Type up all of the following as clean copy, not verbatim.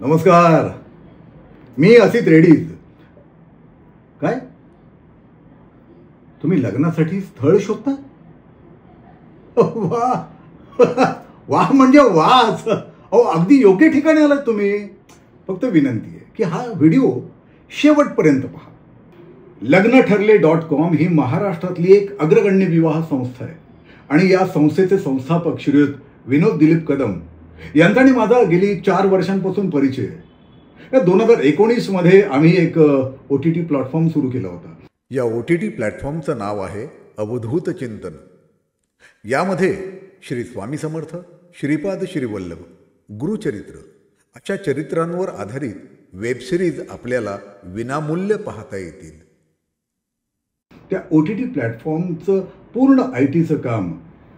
नमस्कार. मी असित रेड्डीज. काय तुम्ही लग्नासाठी स्थळ शोधता? वा वा म्हणजे वाच. अहो अगदी योग्य ठिकाणी आलात तुम्ही. फक्त विनंती आहे की हा व्हिडिओ शेवटपर्यंत पहा. लग्नठरले.com ही महाराष्ट्रातली एक अग्रगण्य विवाह संस्था आहे आणि या संस्थेचे संस्थापक श्रीयुत विनोद दिलीप कदम यांचा आणि माझा गेली 4 वर्षांपासून परिचय आहे. 2019 मध्ये आम्ही एक OTT प्लॅटफॉर्म सुरू केला होता. या OTT प्लॅटफॉर्मचं नाव आहे अवधूत चिंतन. यामध्ये श्री स्वामी समर्थ, श्रीपाद श्रीवल्लभ, गुरुचरित्र अशा चरित्रांवर आधारित वेबसिरीज आपल्याला विनामूल्य पाहता येतील. त्या OTT प्लॅटफॉर्मचं पूर्ण ITचं काम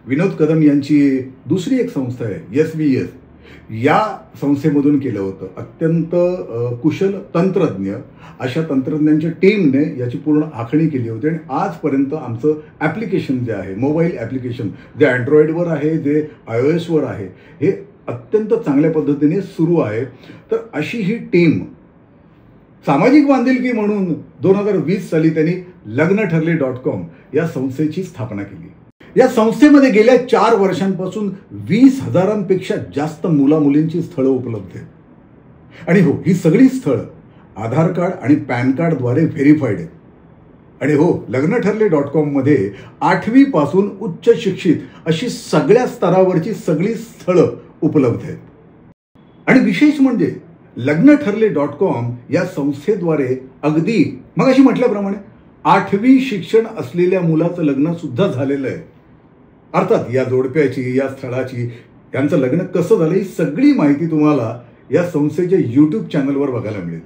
विनोद कदम यांची दुसरी एक संस्था आहे SVS या संस्थेमधून केलं होतं. अत्यंत कुशल तंत्रज्ञ अशा तंत्रज्ञांच्या टीमने याची पूर्ण आखणी केली होती आणि आजपर्यंत आमचं ॲप्लिकेशन जे आहे, मोबाईल ॲप्लिकेशन जे अँड्रॉइडवर आहे, जे iOSवर आहे, हे अत्यंत चांगल्या पद्धतीने सुरू आहे. तर अशी ही टीम सामाजिक बांधिलकी म्हणून 2020 साली त्यांनी लग्नठरले.com या संस्थेची स्थापना केली. या संस्थेमध्ये गेल्या 4 वर्षांपासून 20,000पेक्षा जास्त मुलामुलींची स्थळं उपलब्ध आहेत. आणि हो, ही सगळी स्थळं आधार कार्ड आणि पॅन कार्डद्वारे व्हेरीफाईड आहेत. आणि हो, लग्नठरले.com मध्ये 8वी पासून उच्च शिक्षित अशी सगळ्या स्तरावरची सगळी स्थळं उपलब्ध आहेत. आणि विशेष म्हणजे लग्नठरले.com या संस्थेद्वारे अगदी मगाशी म्हटल्याप्रमाणे 8वी शिक्षण असलेल्या मुलाचं लग्न सुद्धा झालेलं आहे. अर्थात या जोडप्याची, या स्थळाची, त्यांचं लग्न कसं झालं ही सगळी माहिती तुम्हाला या संस्थेच्या YouTube चॅनलवर बघायला मिळेल.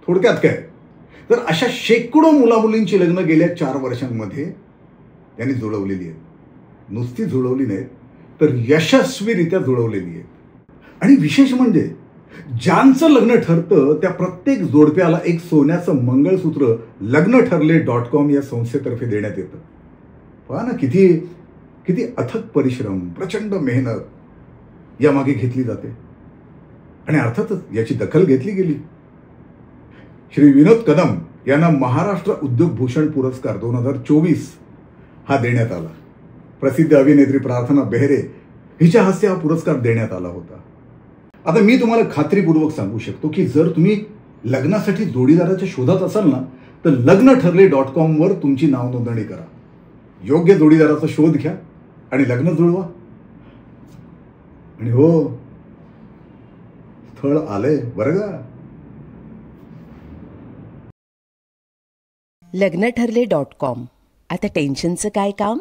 थोडक्यात काय, तर अशा शेकडो मुलामुलींची लग्न गेल्या 4 वर्षांमध्ये त्यांनी जुळवलेली आहेत. नुसती जुळवली नाहीत तर यशस्वीरित्या जुळवलेली आहेत. आणि विशेष म्हणजे ज्यांचं लग्न ठरतं त्या प्रत्येक जोडप्याला एक सोन्याचं मंगळसूत्र लग्नठरले.com या संस्थेतर्फे देण्यात येतं. पहा ना, किती अथक परिश्रम, प्रचंड मेहनत यामागे घेतली जाते. आणि अर्थातच याची दखल घेतली गेली. श्री विनोद कदम यांना महाराष्ट्र उद्योग भूषण पुरस्कार 2024 हा देण्यात आला. प्रसिद्ध अभिनेत्री प्रार्थना बेहरे हिच्या हस्ते हा पुरस्कार देण्यात आला होता. आता मी तुम्हाला खात्रीपूर्वक सांगू शकतो की जर तुम्ही लग्नासाठी जोडीदाराच्या शोधात असाल ना, तर लग्नठरले.com वर तुमची नाव नोंदणी करा. योग्य जोडीदाराचा शोध घ्या आणि लग्न जुळवा. आणि हो, स्थळ आलंय बरं का. लग्नठरले.com. आता टेन्शनचं काय काम.